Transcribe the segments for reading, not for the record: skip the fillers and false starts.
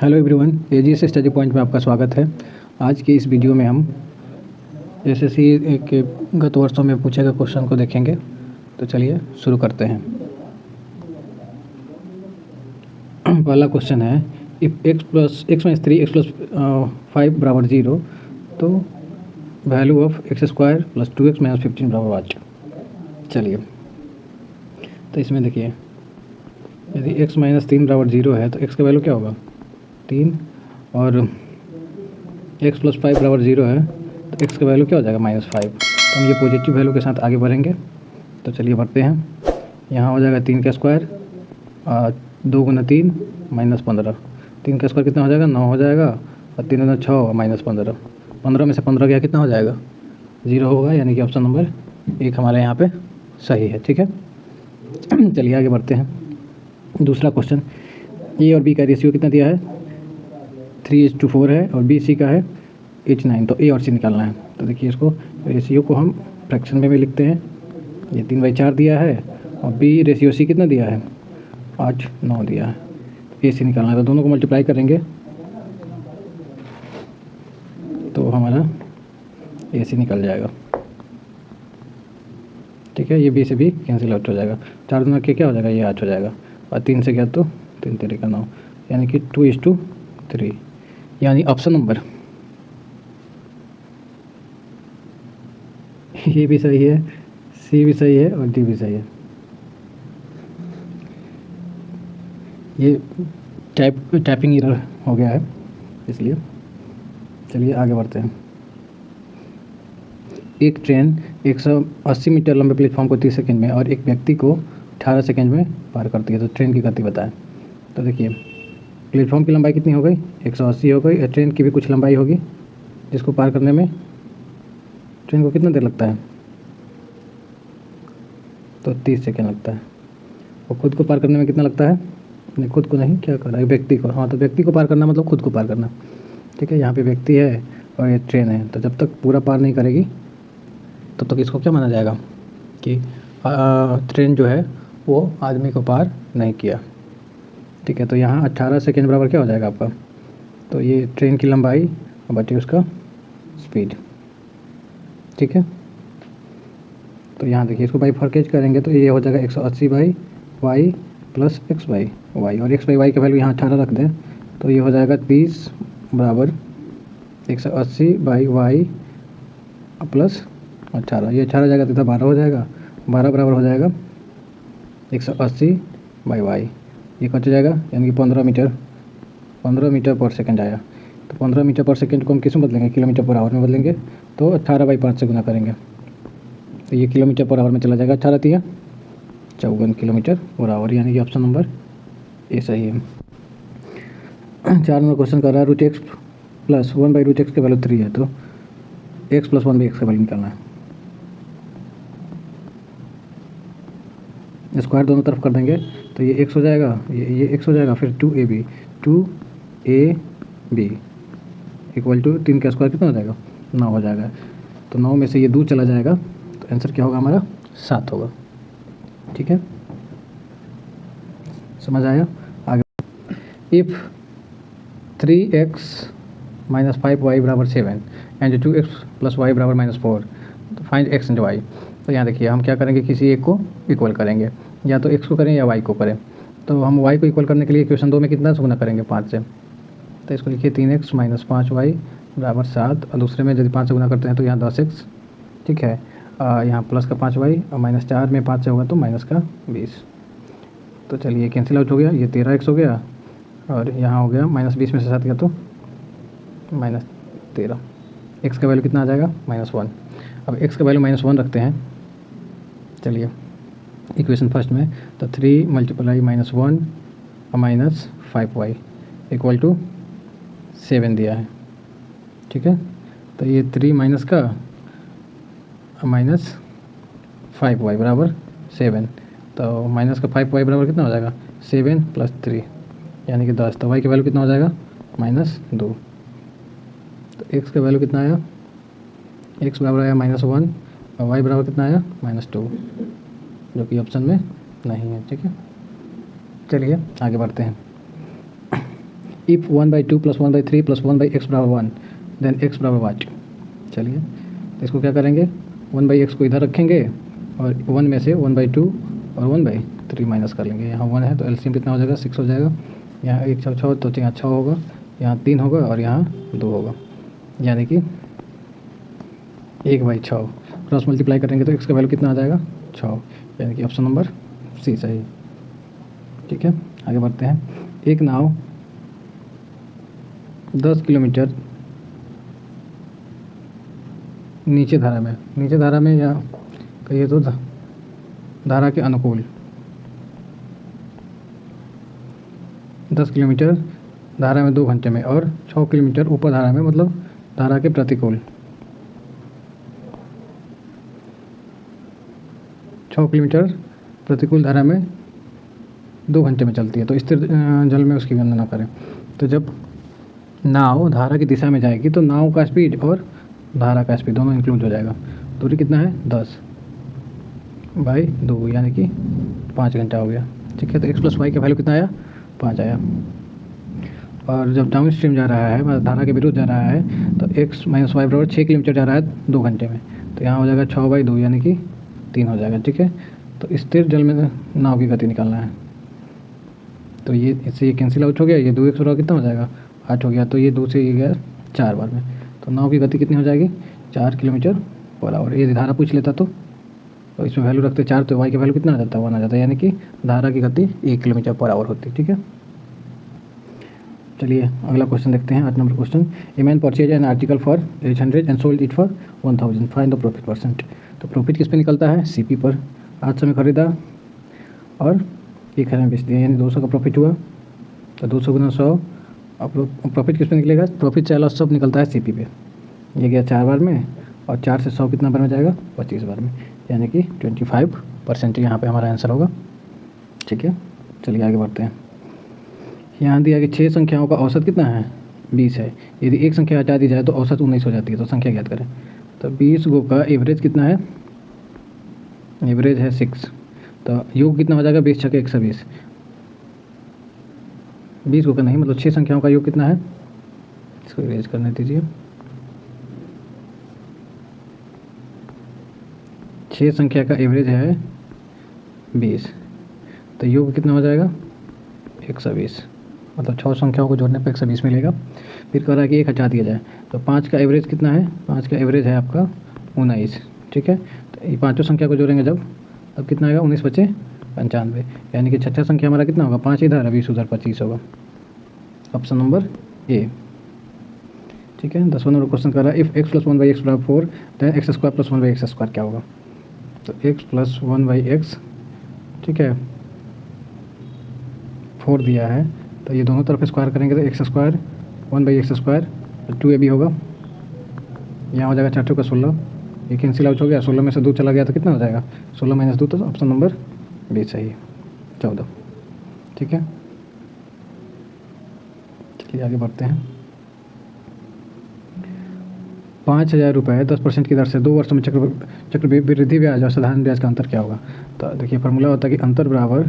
Hello everyone, AGS study point में आपका स्वागत है। आज की इस वीडियो में हम एसएससी के गत वर्षों में पूछे गए क्वेश्चन को देखेंगे। तो चलिए शुरू करते हैं। पहला क्वेश्चन है, if x minus 3 x plus 5 बराबर 0, तो value of x square plus 2x minus 15 बराबर 8। चलिए, तो इसमें देखिए, यदि x माइनस 3 बराबर 0 है तो x का वैल्यू क्या होगा 3, और x प्लस 5 बराबर 0 है तो x का वैल्यू क्या हो जाएगा -5। तो हम ये पॉजिटिव वैल्यू के साथ आगे बढ़ेंगे। तो चलिए बढ़ते हैं। यहाँ हो जाएगा 3 का स्क्वायर 2 गुना 3 -15। 3 का स्क्वायर कितना हो जाएगा 9 हो जाएगा, और 3 गुना 6 -15। 15 में से 15 गया कितना हो जाएगा 0 होगा, यानी कि ऑप्शन नंबर 1 हमारे यहाँ पे सही है। ठीक है, चलिए आगे बढ़ते हैं। दूसरा क्वेश्चन, ए और बी का रेशियो कितना दिया है 3:4 है, और बी सी का है 8:9। तो ए और सी निकालना है। तो देखिए, इसको रेशियो को हम फ्रैक्शन में भी लिखते हैं। ये 3/4 दिया है, और बी रेशियो सी कितना दिया है 8:9 दिया है। ए सी निकालना है, तो दोनों को मल्टीप्लाई करेंगे तो हमारा ए सी निकल जाएगा। ठीक है, ये बी से भी कैंसिल आउट हो जाएगा। 4 दूना के क्या हो जाएगा, ये 8 हो जाएगा, और 3 से गया तो 3 3 का 9, यानी कि 2:3, यानी ऑप्शन नंबर ये भी सही है, सी भी सही है, और डी भी सही है। ये टाइपिंग एरर हो गया है, इसलिए चलिए आगे बढ़ते हैं। एक ट्रेन 180 मीटर लंबे प्लेटफॉर्म को 30 सेकंड में और एक व्यक्ति को 18 सेकंड में पार करती है। तो ट्रेन की गति बताएं। तो देखिए, प्लेटफॉर्म की लंबाई कितनी हो गई 180 हो गई, और ट्रेन की भी कुछ लंबाई होगी, जिसको पार करने में ट्रेन को कितना देर लगता है, तो 30 सेकंड लगता है। और खुद को पार करने में कितना लगता है, नहीं खुद को नहीं, क्या कर रहा है, व्यक्ति को। हाँ, तो व्यक्ति को पार करना मतलब खुद को पार करना। ठीक है, यहाँ पे व्यक्ति है और ये ट्रेन है, तो जब तक पूरा पार नहीं करेगी तब तक इसको क्या माना जाएगा कि ट्रेन जो है वो आदमी को पार नहीं किया। ठीक है, तो यहाँ 18 सेकेंड बराबर क्या हो जाएगा आपका, तो ये ट्रेन की लंबाई बटे उसका स्पीड। ठीक है, तो यहाँ देखिए, इसको बाई फर्केज करेंगे तो ये हो जाएगा 180/y प्लस x/y, और x/y का वैल्यू यहाँ 18 रख दें तो ये हो जाएगा 30 बराबर 180/y प्लस 18। ये 18 जाएगा तो 12 हो जाएगा, 12 बराबर हो जाएगा 180/y। ये कट जाएगा, यानी कि 15 मीटर पर सेकंड आया। तो 15 मीटर पर सेकंड को हम किस में बदलेंगे, किलोमीटर पर आवर में बदलेंगे। तो 18/5 से गुना करेंगे तो ये किलोमीटर पर आवर में चला जाएगा। 18 तिया 54 किलोमीटर पर आवर, यानी कि ऑप्शन नंबर ए सही है। 4 नंबर क्वेश्चन कर रहा है, √x प्लस 1/√x का वैल्यू 3 है, तो x प्लस 1/x का वैल्यू निकालना है। स्क्वायर दोनों तरफ कर देंगे तो ये x हो जाएगा, ये x हो जाएगा, फिर 2ab इक्वल टू 3 का स्क्वायर कितना हो जाएगा 9 हो जाएगा। तो 9 में से ये 2 चला जाएगा, तो आंसर क्या होगा हमारा 7 होगा। ठीक है, समझ आया। आगे, इफ़ 3x माइनस 5y बराबर 7 एंड 2x प्लस y बराबर -4, तो फाइंड x एंड y। तो यहाँ देखिए, हम क्या करेंगे, किसी एक को इक्वल करेंगे, या तो x को करें या y को करें। तो हम y को इक्वल करने के लिए इक्वेशन 2 में कितना से गुना करेंगे 5 से। तो इसको लिखिए 3x माइनस 5y बराबर 7, और दूसरे में यदि 5 से गुना करते हैं तो यहाँ 10x। ठीक है, यहाँ प्लस का 5y और -4 में 5 से होगा तो माइनस का 20। तो चलिए कैंसिल आउट हो गया, ये 13x हो गया, और यहाँ हो गया -20 में से 7 गया तो -13। x का वैल्यू कितना आ जाएगा -1। अब x का वैल्यू -1 रखते हैं। चलिए इक्वेशन फर्स्ट में, तो 3 × -1 और -5y इक्वल टू 7 दिया है। ठीक है, तो ये 3 माइनस का -5y बराबर 7, तो माइनस का 5y बराबर कितना हो जाएगा 7 + 3, यानी कि 10। तो y का वैल्यू कितना हो जाएगा -2। तो x का वैल्यू कितना आया, x बराबर आया -1, और y बराबर कितना आया -2, जो कि ऑप्शन में नहीं है। ठीक है, चलिए आगे बढ़ते हैं। If 1/2 + 1/3 + 1/x = 1 then x = what। चलिए तो इसको क्या करेंगे, 1/x को इधर रखेंगे और 1 में से 1/2 और 1/3 माइनस कर लेंगे। यहाँ 1 है तो एलसीएम कितना हो जाएगा, 6 हो जाएगा। यहाँ 1 6 6 तो यहाँ 6 होगा, यहाँ 3 होगा और यहाँ 2 होगा, यानी कि 1/6। क्रॉस मल्टीप्लाई करेंगे तो x का वैल्यू कितना आ जाएगा, 6, यानी कि ऑप्शन नंबर सी सही। ठीक है, आगे बढ़ते हैं। एक नाव 10 किलोमीटर नीचे धारा में या कहिए तो धारा के अनुकूल 10 किलोमीटर धारा में 2 घंटे में और 6 किलोमीटर ऊपर धारा में, मतलब धारा के प्रतिकूल 6 किलोमीटर प्रतिकूल धारा में 2 घंटे में चलती है, तो स्थिर जल में उसकी गणना करें। तो जब नाव धारा की दिशा में जाएगी तो नाव का स्पीड और धारा का स्पीड दोनों इंक्लूड हो जाएगा। दूरी कितना है, 10/2 यानी कि 5 घंटा हो गया। ठीक है, तो x + y का वैल्यू कितना आया, 5 आया। और जब डाउन स्ट्रीम जा रहा है, मतलब धारा के विरुद्ध जा रहा है, तो x - y = 6 किलोमीटर जा रहा है 2 घंटे में, तो यहाँ हो जाएगा 6/2 यानी कि 3 हो जाएगा। ठीक है, तो स्थिर जल में नाव की गति निकालना है, तो ये इससे ये कैंसिल आउट हो गया, ये 2x बराबर कितना हो जाएगा, 8 हो गया, तो ये 2 से ये गया 4 बार में, तो नाव की गति कितनी हो जाएगी, 4 किलोमीटर/आवर। ये धारा पूछ लेता तो इसमें वैल्यू रखते 4, तो y का वैल्यू कितना आ जाता है, 1 आ जाता है, यानी कि धारा की गति 1 किलोमीटर/आवर होती है। ठीक है, चलिए अगला क्वेश्चन देखते हैं, 8 number question. A man purchase an article for 800 and sold it for 1000, find the profit %। तो प्रॉफिट किस पे निकलता है, सीपी पर। 800 में खरीदा और 1000 में बेच दिया, यानी 200 का प्रॉफिट हुआ, तो 200 × 100। अब प्रॉफिट किस पे निकलेगा, प्रॉफिट चाहे लॉस सब निकलता है सीपी पे। ये गया 4 बार में, और 4 से 100 कितना बार में जाएगा, 25 बार में, यानी कि 25% यहाँ पे हमारा आंसर होगा। ठीक है, चलिए आगे बढ़ते हैं। यहाँ दिया कि 6 संख्याओं का औसत कितना है, 20 है। यदि एक संख्या हटा दी जाए तो औसत 19 हो जाती है, तो संख्या ज्ञात करें। तो 20 गो का एवरेज कितना है, एवरेज है 6, तो योग कितना हो जाएगा, 20 × 120। 20 गो का नहीं, मतलब 6 संख्याओं का योग कितना है, इसको इरेज करने दीजिए। 6 संख्या का एवरेज है 20, तो योग कितना हो जाएगा, 120, मतलब 6 संख्याओं को जोड़ने पर 120 मिलेगा। फिर कह रहा है कि 1 हटा दिया जाए, तो 5 का एवरेज कितना है, 5 का एवरेज है आपका 19। ठीक है, तो ये पाँचों संख्या को जोड़ेंगे जब, तब कितना आएगा, 19 × 5 = 95, यानी कि छठा संख्या हमारा कितना होगा, 5 इधर 20 उधर 25 होगा, ऑप्शन नंबर ए। ठीक है, 10वां नंबर क्वेश्चन कर रहा है, if x + 1/x = 4 then x² + 1/x² क्या होगा। तो x + 1/x, ठीक है, 4 दिया है, तो ये दोनों तरफ स्क्वायर करेंगे तो x² 1/x² 2ab होगा। यहाँ हो जाएगा 4 का 16, ये कैंसिल आउट हो गया, 16 में से 2 चला गया तो कितना हो जाएगा, 16 - 2, तो ऑप्शन नंबर बी सही है, 14। ठीक है, चलिए आगे बढ़ते हैं। 5000 रुपये 10% की दर से 2 वर्षों में चक्रवृद्धि ब्याज और साधारण ब्याज का अंतर क्या होगा। तो देखिए फार्मूला होता है कि अंतर बराबर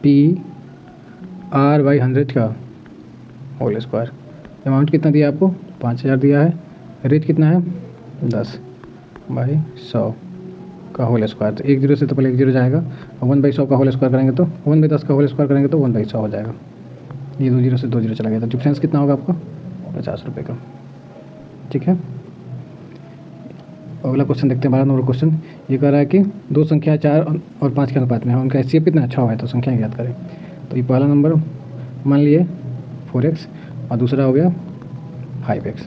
PR/100 का होल स्क्वायर। अमाउंट कितना दिया आपको, 5000 दिया है, रेट कितना है 10/100 का होल स्क्वायर। तो 1 0 से तो पहले 1 0 जाएगा, और 1/100 का होल स्क्वायर करेंगे तो 1/10 का होल स्क्वायर करेंगे तो 1/100 हो जाएगा। ये 2 0 से 2 0 चला गया, तो डिफरेंस कितना होगा आपका, 50 रुपये का। ठीक है, अगला क्वेश्चन देखते हैं, 12 नंबर क्वेश्चन। ये कह रहा है कि 2 संख्या 4 और 5 के अनुपात में है, उनका HCF कितना 6 है, तो संख्या ज्ञात करें। तो ये पहला नंबर मान लिए 4x और दूसरा हो गया 5x।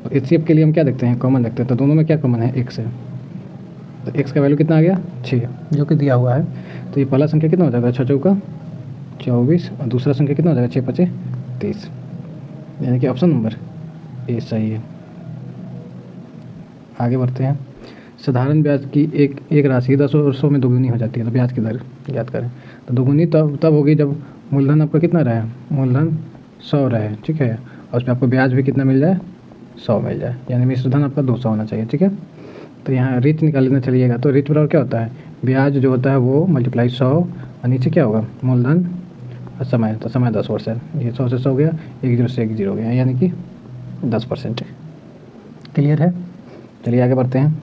तो HCF के लिए हम क्या देखते हैं, कॉमन देखते हैं, तो दोनों में क्या कॉमन है, x है, तो x का वैल्यू कितना आ गया 6, जो कि दिया हुआ है। तो ये पहला संख्या कितना हो जाएगा, 6 × 4 = 24, और दूसरा संख्या कितना हो जाएगा, 6 × 5 = 30, यानी कि ऑप्शन नंबर ए सही है। आगे बढ़ते हैं। साधारण ब्याज की एक राशि 10 और 100 में दोगुनी हो जाती है, तो ब्याज की दर ज्ञात करें। तो दोगुनी तब होगी जब मूलधन आपका कितना रहे, मूलधन 100 रहे, ठीक है, और उस पर आपको ब्याज भी कितना मिल जाए, 100 मिल जाए, यानी मिश्रधन आपका 200 होना चाहिए। ठीक है, तो यहाँ रेट निकाल लेना चलिएगा, तो रेट बराबर क्या होता है, ब्याज जो होता है वो × 100, और नीचे क्या होगा, मूलधन समय, तो समय 10%, ये 100 से 100 हो गया, 1 0 से 1 0 हो गया, यानी कि 10%। क्लियर है? चलिए आगे बढ़ते हैं।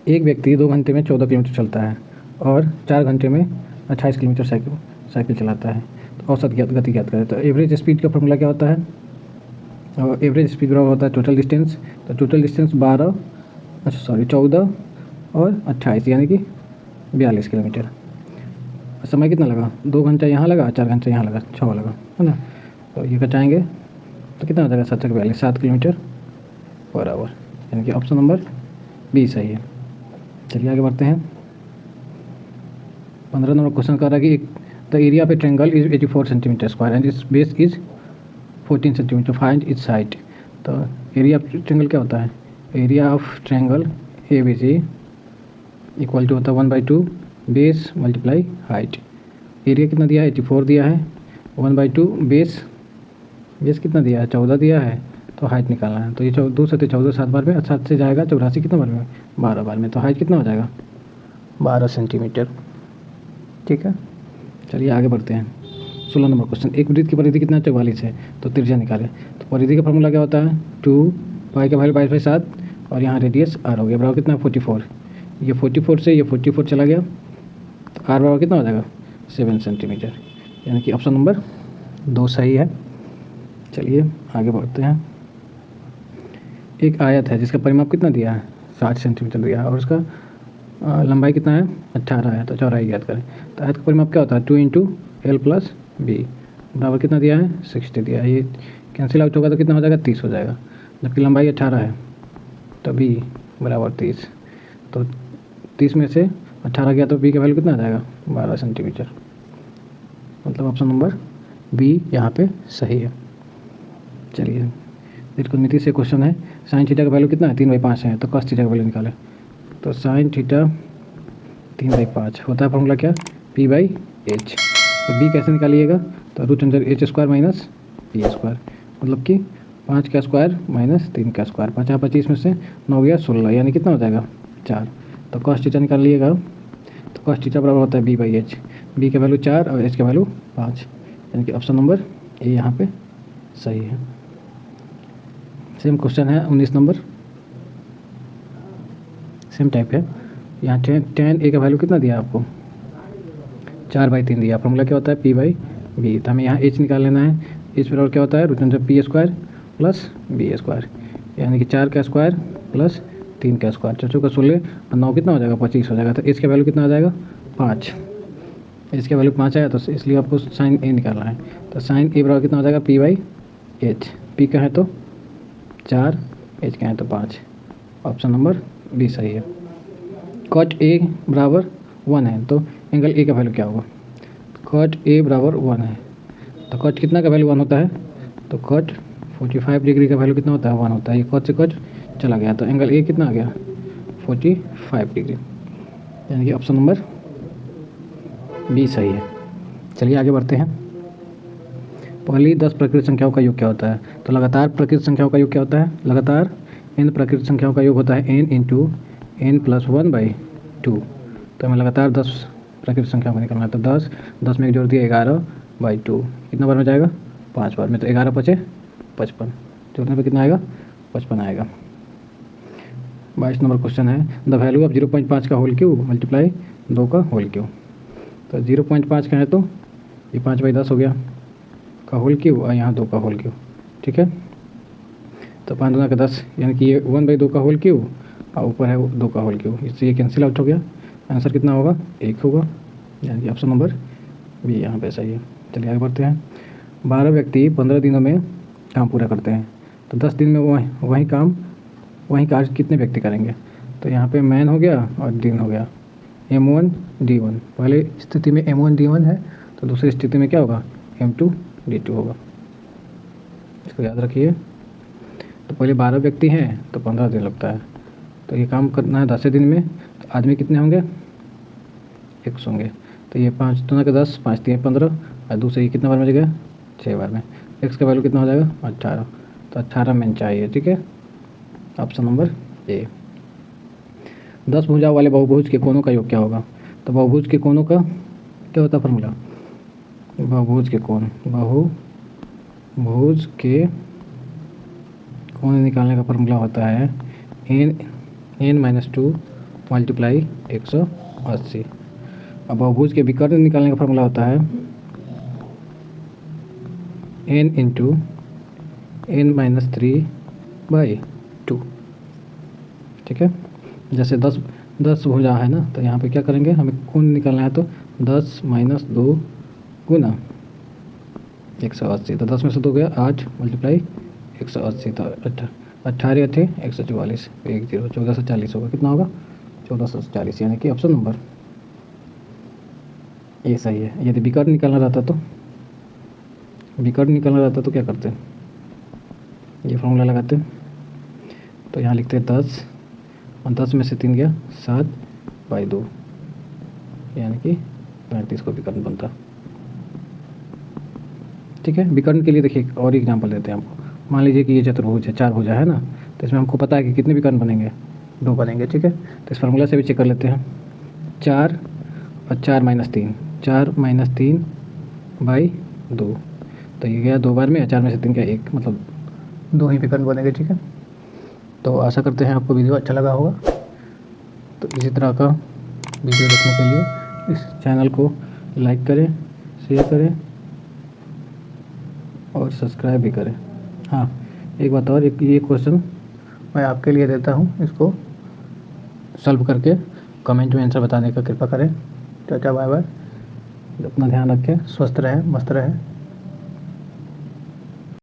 एक व्यक्ति 2 घंटे में 14 किलोमीटर चलता है और 4 घंटे में 28 किलोमीटर साइकिल चलाता है, तो औसत गति ज्ञात करें। तो एवरेज स्पीड का फॉर्मूला क्या होता है? और एवरेज स्पीड बराबर होता है टोटल डिस्टेंस। तो टोटल डिस्टेंस 14 और 28 यानी कि 42 किलोमीटर। समय कितना लगा? 2 घंटा यहाँ लगा, 4 घंटे यहाँ लगा, 6 लगा, है ना। तो ये घटाएंगे तो कितना हो जाएगा? 7 42, 7 किलोमीटर पर आवर, यानी कि ऑप्शन नंबर बी सही है। चलिए आगे बढ़ते हैं। 15 नंबर क्वेश्चन कर रहा है कि the area of a triangle is 84 centimetre square and its base is 14 centimetre, find its height. तो एरिया ऑफ ट्रायंगल क्या होता है? Area of triangle A B C equal to होता है 1/2 बेस मल्टीप्लाई हाइट। एरिया कितना दिया है? 84 दिया है, 1/2 बेस कितना दिया है? 14 दिया है, तो हाइट निकालना है। तो ये 2 से 14 7 बार में, 7 से जाएगा 84 कितना बार में? 12 बार में। तो हाइट कितना हो जाएगा? 12 सेंटीमीटर। ठीक है, चलिए आगे बढ़ते हैं। 16 नंबर क्वेश्चन, एक वृत्त की परिधि कितना? 44 है, तो त्रिज्या निकालें। तो परिधि का फॉर्मूला क्या होता है? 2 पाई का वैल्यू 22/7 और यहाँ रेडियस r हो गया, बराबर कितना? 44। ये 44 से ये 44 चला गया, तो r बराबर कितना हो जाएगा? 7 सेंटीमीटर, यानी कि ऑप्शन नंबर 2 सही है। चलिए आगे बढ़ते हैं। एक आयत है जिसका परिमाप कितना दिया है? 60 सेंटीमीटर दिया है और उसका लंबाई कितना है? 18 है, तो चौड़ाई याद करें। तो आयत का परिमाप क्या होता है? 2 × L + B बराबर कितना दिया है? 60 दिया है। ये कैंसिल आउट होगा तो कितना हो जाएगा? 30 हो जाएगा, जबकि लंबाई 18 है, तो B बराबर 30। तो 30 में से 18 गया तो B का वैल्यू कितना आ जाएगा? 12 सेंटीमीटर, मतलब ऑप्शन नंबर B यहाँ पे सही है। चलिए त्रिकोणमिति से क्वेश्चन है, साइन थीटा का वैल्यू कितना है? 3/5 है, तो कॉस थीटा का वैल्यू निकालें। तो साइन थीटा 3/5 होता है, फॉर्मूला क्या? P/H। तो B कैसे निकालिएगा? तो √h² - P², मतलब कि 5 का स्क्वायर - 3 का स्क्वायर। 5 25 में से 9 गया 16, यानी कितना हो जाएगा? 4। तो कॉस थीटा निकाल लीजिएगा। तो कॉस थीटा बराबर होता है B/H। B का वैल्यू 4 और H का वैल्यू 5, यानी कि ऑप्शन नंबर ए यहाँ पे सही है। सेम क्वेश्चन है 19 नंबर, सेम टाइप है। यहाँ tan A का वैल्यू कितना दिया आपको? 4/3 दिया। फॉर्मूला क्या होता है? P/B। तो हमें यहाँ H निकाल लेना है। H बराबर क्या होता है? √P² + B², यानी कि 4 का स्क्वायर प्लस 3 का स्क्वायर। 4 का 16 और 9 कितना हो जाएगा? 25 हो जाएगा। तो H का वैल्यू कितना आ जाएगा? 5। H का वैल्यू 5 आया, तो इसलिए आपको साइन A निकालना है। तो साइन A बराबर कितना हो जाएगा? P/H। P का है तो 4, H का है तो 5, ऑप्शन नंबर B सही है। कॉट A बराबर 1 है, तो एंगल A का वैल्यू क्या होगा? कॉट A बराबर 1 है, तो कॉट कितना का वैल्यू 1 होता है? तो कॉट 45 डिग्री का वैल्यू कितना होता है? 1 होता है। ये कॉट से कॉट चला गया, तो एंगल A कितना आ गया? 45 डिग्री, यानी कि ऑप्शन नंबर B सही है। चलिए आगे बढ़ते हैं। पहली 10 प्राकृतिक संख्याओं का योग क्या होता है? तो लगातार प्राकृतिक संख्याओं का योग क्या होता है? लगातार n प्राकृतिक संख्याओं का योग होता है n × n + 1/2। तो हमें लगातार 10 प्राकृतिक संख्याओं को निकालना है। तो 10 में एक जोड़ दिया 11/2, कितना बार में जाएगा? 5 बार में। तो 11 × 5 = 55, जोड़ने पर कितना आएगा? 55 आएगा। 22 नंबर क्वेश्चन है, द वैल्यू ऑफ 0.5 का होल क्यूब मल्टीप्लाई 2 का होल क्यूब। तो 0.5 का है तो ये 5/10 हो गया का होल क्यूब और यहाँ 2 का होल क्यूब। ठीक है, तो 5 दूना का 10, यानी कि ये 1/2 का होल क्यूब और ऊपर है 2 का होल क्यूब, इससे ये कैंसिल आउट हो गया। आंसर कितना होगा? 1 होगा, यानी कि ऑप्शन नंबर B यहाँ पे सही है। चलिए आगे बढ़ते हैं। 12 व्यक्ति 15 दिनों में काम पूरा करते हैं, तो 10 दिन में वही कार्य कितने व्यक्ति करेंगे? तो यहाँ पे मैन हो गया और दिन हो गया, M1 D1। पहले स्थिति में M1 D1 है, तो दूसरी स्थिति में क्या होगा? M2 D2 होगा, इसको याद रखिए। तो पहले 12 व्यक्ति हैं तो 15 दिन लगता है, तो ये काम करना है 10 दिन में। तो आदमी कितने होंगे? 100 होंगे। तो ये 5 दूना का 10, 5 3 15 और दूसरे ये कितना बार में जगह? 6 बार में। x का वैल्यू कितना हो जाएगा? 18। तो 18 मैन चाहिए। ठीक है, ऑप्शन नंबर ए। 10 भुजाओं वाले बहुभुज के कोनों का योग क्या होगा? तो बहुभुज के कोनों का क्या होता है फॉर्मूला? बहुभुज के कोण, बहुभुज के कोण निकालने का फॉर्मूला होता है n-2 मल्टीप्लाई 180। अब बहुभुज के विकर्ण निकालने का फॉर्मूला होता है n इंटू n-3/2। ठीक है, जैसे 10 भुजा है ना, तो यहाँ पे क्या करेंगे, हमें कोण निकालना है, तो 10 - 2 गुना 180। तो 10 में से 2 गया 8 मल्टीप्लाई 180, तो 18 थे 144, 1440 होगा। कितना होगा? 1440, यानी कि ऑप्शन नंबर ये सही है। यदि विकर्ण निकालना रहता तो क्या करते, ये फॉर्मूला लगाते, तो यहाँ लिखते 10 और 10 में से 3 गया 7/2, यानी कि 35 को विकर्ण बनता। ठीक है, विकर्ण के लिए देखिए और एग्जांपल देते हैं आपको। मान लीजिए कि ये चतुर्भुज है, 4 भुजा है ना, तो इसमें हमको पता है कि कितने विकर्ण बनेंगे, 2 बनेंगे। ठीक है, तो इस फार्मूला से भी चेक कर लेते हैं। 4 और 4 - 3, 4 - 3/2, तो ये गया 2 बार में, 4 में से 3 गया 1, मतलब 2 ही विकर्ण बनेंगे। ठीक है, तो आशा करते हैं आपको वीडियो अच्छा लगा होगा। तो इसी तरह का वीडियो देखने के लिए इस चैनल को लाइक करें, शेयर करें और सब्सक्राइब भी करें। हाँ, एक बात और, ये क्वेश्चन मैं आपके लिए देता हूँ, इसको सॉल्व करके कमेंट में आंसर बताने का कृपा करें। टाटा बाय बाय, अपना ध्यान रखें, स्वस्थ रहें, मस्त रहें।